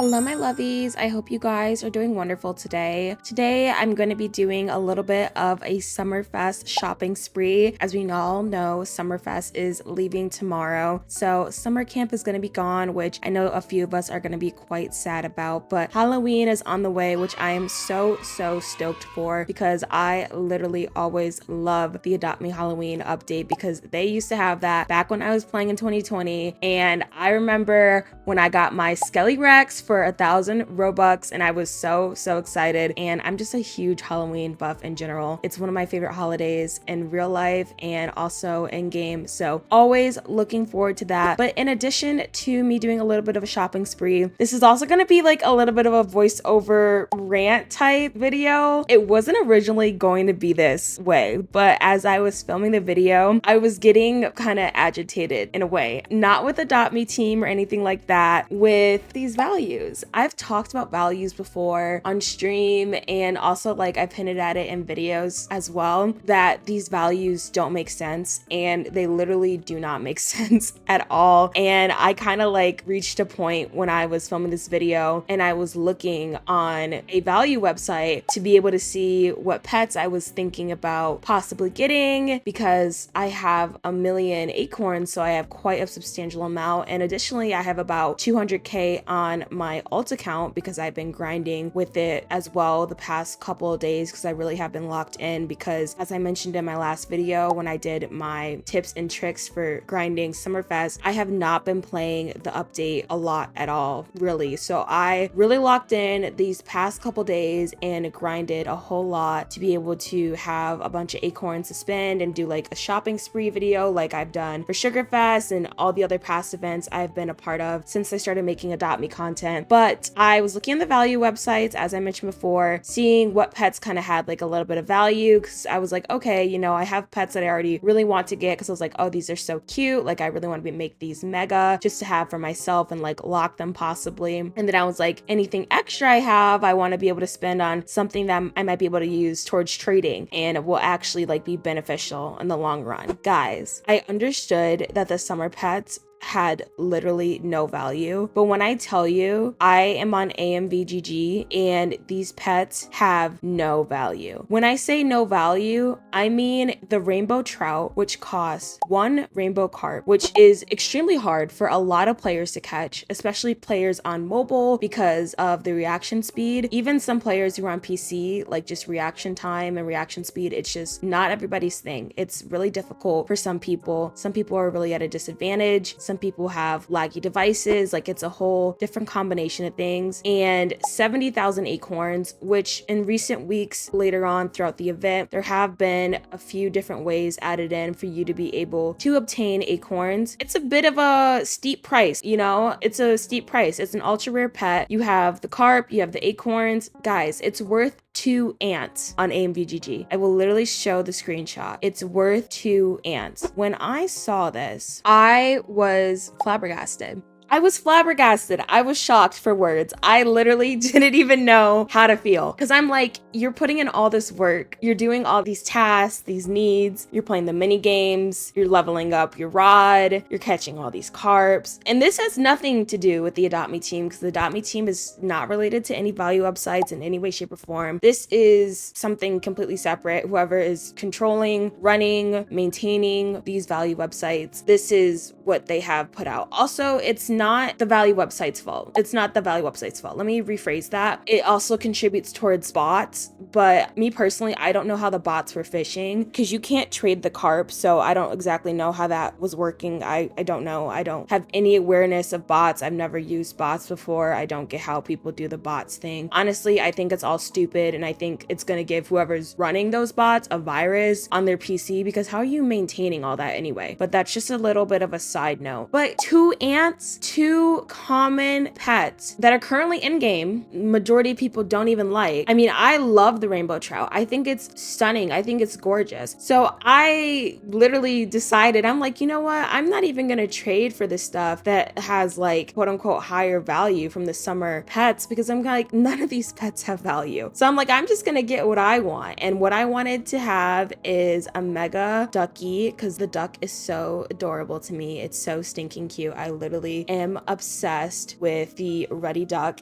Hello, my lovies. I hope you guys are doing wonderful today. Today, I'm going to be doing a little bit of a Summerfest shopping spree. As we all know, Summerfest is leaving tomorrow. So summer camp is going to be gone, which I know a few of us are going to be quite sad about, but Halloween is on the way, which I am so stoked for because I literally always love the Adopt Me Halloween update because they used to have that back when I was playing in 2020. And I remember when I got my Skelly Rex for 1,000 Robux and I was so excited. And I'm just a huge Halloween buff in general. It's one of my favorite holidays in real life and also in game. So always looking forward to that. But in addition to me doing a little bit of a shopping spree, this is also going to be like a little bit of a voiceover rant type video. It wasn't originally going to be this way, but as I was filming the video, I was getting kind of agitated in a way, not with Adopt Me team or anything like that, with these values. I've talked about values before on stream and also like I've hinted at it in videos as well that these values don't make sense and they literally do not make sense at all. And I kind of like reached a point when I was filming this video and I was looking on a value website to be able to see what pets I was thinking about possibly getting because I have 1 million acorns, so I have quite a substantial amount. And additionally, I have about 200k on my alt account because I've been grinding with it as well the past couple of days because I really have been locked in because as I mentioned in my last video when I did my tips and tricks for grinding Summerfest, I have not been playing the update a lot at all, really. So I really locked in these past couple days and grinded a whole lot to be able to have a bunch of acorns to spend and do like a shopping spree video like I've done for Sugarfest and all the other past events I've been a part of since I started making Adopt Me content. But I was looking at the value websites, as I mentioned before, seeing what pets kind of had like a little bit of value because I was like, okay, you know, I have pets that I already really want to get because I was like, oh, these are so cute. Like I really want to make these mega just to have for myself and like lock them possibly. And then I was like, anything extra I have, I want to be able to spend on something that I might be able to use towards trading and it will actually like be beneficial in the long run. Guys, I understood that the summer pets had literally no value. But when I tell you I am on AMVGG and these pets have no value. When I say no value, I mean the rainbow trout, which costs 1 rainbow carp, which is extremely hard for a lot of players to catch, especially players on mobile because of the reaction speed. Even some players who are on PC, like just reaction time and reaction speed, it's just not everybody's thing. It's really difficult for some people. Some people are really at a disadvantage. Some people have laggy devices, like it's a whole different combination of things. And 70,000 acorns, which in recent weeks later on throughout the event, there have been a few different ways added in for you to be able to obtain acorns. It's a bit of a steep price, you know, it's a steep price. It's an ultra rare pet. You have the carp, you have the acorns. Guys, it's worth 2 ants on AMVGG. I will literally show the screenshot. It's worth 2 ants. When I saw this, I was flabbergasted. I was flabbergasted. I was shocked for words. I literally didn't even know how to feel because I'm like, you're putting in all this work. You're doing all these tasks, these needs. You're playing the mini games. You're leveling up your rod. You're catching all these carps. And this has nothing to do with the Adopt Me team because the Adopt Me team is not related to any value websites in any way, shape, or form. This is something completely separate. Whoever is controlling, running, maintaining these value websites, this is what they have put out. Also, it's not the value website's fault. It's not the value website's fault. Let me rephrase that. It also contributes towards bots, but me personally, I don't know how the bots were fishing because you can't trade the carp, so I don't exactly know how that was working. I don't know. I don't have any awareness of bots. I've never used bots before. I don't get how people do the bots thing. Honestly, I think it's all stupid, and I think it's gonna give whoever's running those bots a virus on their PC because how are you maintaining all that anyway? But that's just a little bit of a side note. But 2 ants, 2 common pets that are currently in game, majority of people don't even like. I mean, I love the rainbow trout. I think it's stunning. I think it's gorgeous. So I literally decided, I'm like, you know what? I'm not even gonna trade for this stuff that has like quote unquote higher value from the summer pets because I'm like, none of these pets have value. So I'm like, I'm just gonna get what I want. And what I wanted to have is a mega ducky because the duck is so adorable to me. It's so stinking cute. I literally am am obsessed with the Ruddy Duck.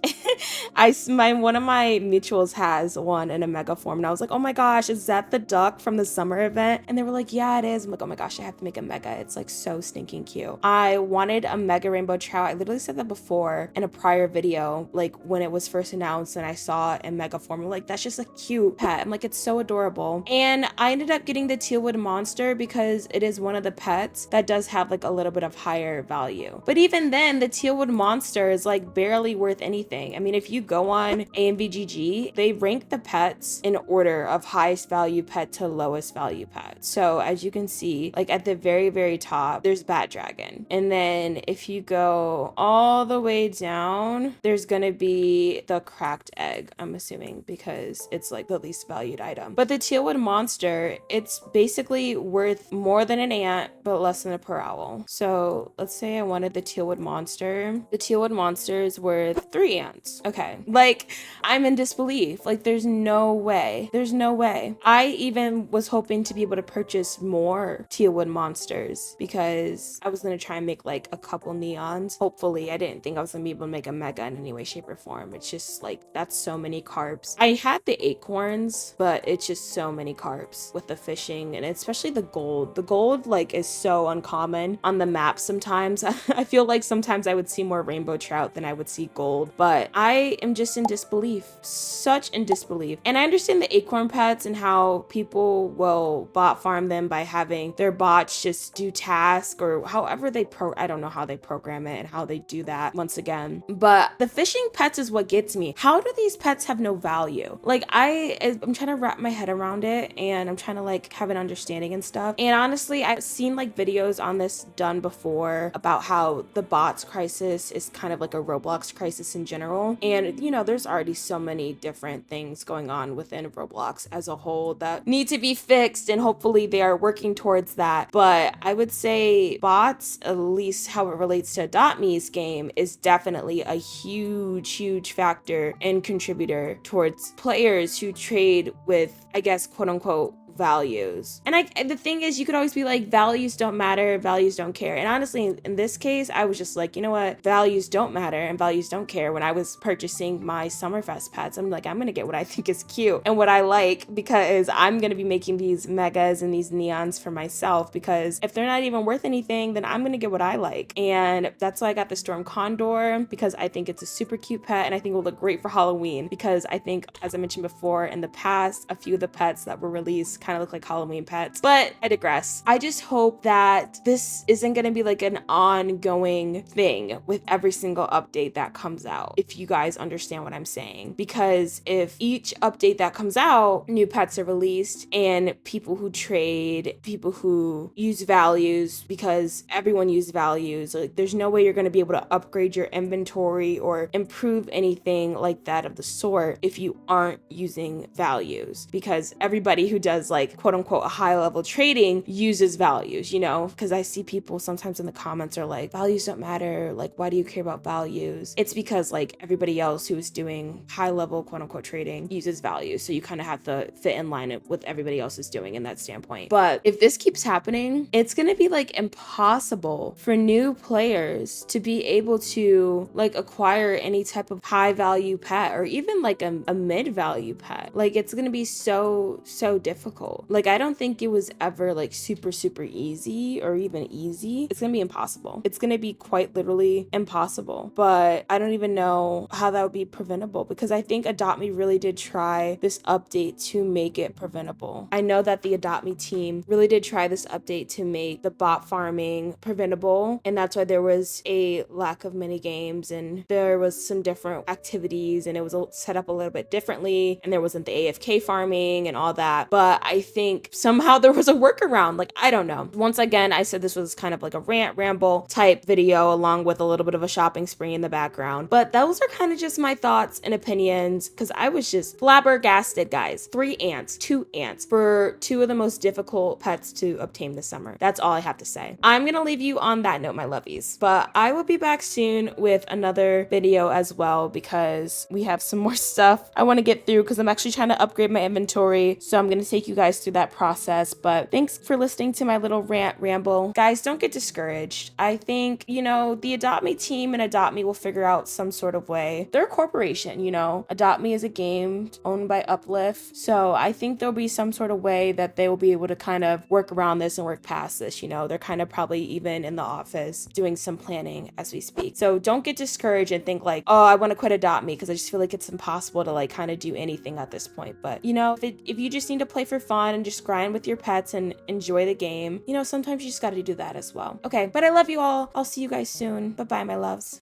One of my mutuals has one in a mega form, and I was like, oh my gosh, is that the duck from the summer event? And they were like, yeah, it is. I'm like, oh my gosh, I have to make a mega. It's like so stinking cute. I wanted a mega rainbow trout. I literally said that before in a prior video, like when it was first announced and I saw it in mega form. I'm like, that's just a cute pet. I'm like, it's so adorable. And I ended up getting the tealwood monster because it is one of the pets that does have like a little bit of higher value. But even then, the tealwood monster is like barely worth anything. I mean, if you go on AMVGG, they rank the pets in order of highest value pet to lowest value pet. So as you can see, like at the very, very top, there's Bat Dragon. And then if you go all the way down, there's gonna be the cracked egg, I'm assuming, because it's like the least valued item. But the tealwood monster, it's basically worth more than an ant, but less than a per owl. So let's say I wanted the tealwood monster. The tealwood monster is worth 3 ants. Okay. Like, I'm in disbelief. Like, there's no way. There's no way. I even was hoping to be able to purchase more tealwood monsters because I was going to try and make like a couple neons. Hopefully, I didn't think I was going to be able to make a mega in any way, shape, or form. It's just like, that's so many carps. I had the acorns, but it's just so many carps with the fishing, and especially the gold. The gold like is so uncommon on the map sometimes. I feel like sometimes I would see more rainbow trout than I would see gold, but I am just in disbelief, such in disbelief. And I understand the acorn pets and how people will bot farm them by having their bots just do tasks or however I don't know how they program it and how they do that once again. But the fishing pets is what gets me. How do these pets have no value? Like I'm trying to wrap my head around it, and I'm trying to like have an understanding and stuff. And honestly, I've seen like videos on this done before about how the bots crisis is kind of like a Roblox crisis in general. And you know, there's already so many different things going on within Roblox as a whole that need to be fixed, and hopefully they are working towards that. But I would say bots, at least how it relates to Adopt Me's game, is definitely a huge factor and contributor towards players who trade with, I guess, quote unquote, values. And the thing is, you could always be like, values don't matter, values don't care. And honestly, in this case, I was just like, you know what, values don't matter and values don't care. When I was purchasing my Summerfest pets, I'm like, I'm gonna get what I think is cute and what I like, because I'm gonna be making these megas and these neons for myself, because if they're not even worth anything, then I'm gonna get what I like. And that's why I got the Storm Condor, because I think it's a super cute pet, and I think it will look great for Halloween, because I think, as I mentioned before, in the past, a few of the pets that were released kind of look like Halloween pets. But I digress. I just hope that this isn't going to be like an ongoing thing with every single update that comes out, if you guys understand what I'm saying. Because if each update that comes out, new pets are released, and people who trade, people who use values, because everyone uses values, like there's no way you're going to be able to upgrade your inventory or improve anything like that of the sort if you aren't using values, because everybody who does like quote unquote a high level trading uses values, you know, because I see people sometimes in the comments are like, values don't matter, like why do you care about values? It's because like everybody else who's doing high level quote unquote trading uses values, so you kind of have to fit in line with everybody else is doing in that standpoint. But if this keeps happening, it's gonna be like impossible for new players to be able to like acquire any type of high value pet, or even like a mid value pet. Like it's gonna be so difficult. Like I don't think it was ever like super easy or even easy. It's gonna be impossible. It's gonna be quite literally impossible. But I don't even know how that would be preventable, because I think Adopt Me really did try this update to make it preventable. I know that the Adopt Me team really did try this update to make the bot farming preventable, and that's why there was a lack of mini games, and there was some different activities, and it was set up a little bit differently, and there wasn't the AFK farming and all that. But I think somehow there was a workaround. Like, I don't know. Once again, I said this was kind of like a rant ramble type video, along with a little bit of a shopping spree in the background. But those are kind of just my thoughts and opinions, because I was just flabbergasted, guys. 2 ants for 2 of the most difficult pets to obtain this summer. That's all I have to say. I'm gonna leave you on that note, my lovies, but I will be back soon with another video as well, because we have some more stuff I want to get through, because I'm actually trying to upgrade my inventory. So I'm gonna take you guys through that process. But thanks for listening to my little rant ramble. Guys, don't get discouraged. I think, you know, the Adopt Me team and Adopt Me will figure out some sort of way. They're a corporation, you know. Adopt Me is a game owned by Uplift. So I think there'll be some sort of way that they will be able to kind of work around this and work past this, you know. They're kind of probably even in the office doing some planning as we speak. So don't get discouraged and think like, oh, I want to quit Adopt Me, because I just feel like it's impossible to like kind of do anything at this point. But you know, if you just need to play for fun and just grind with your pets and enjoy the game, you know, sometimes you just got to do that as well. Okay, but I love you all. I'll see you guys soon. Bye bye, my loves.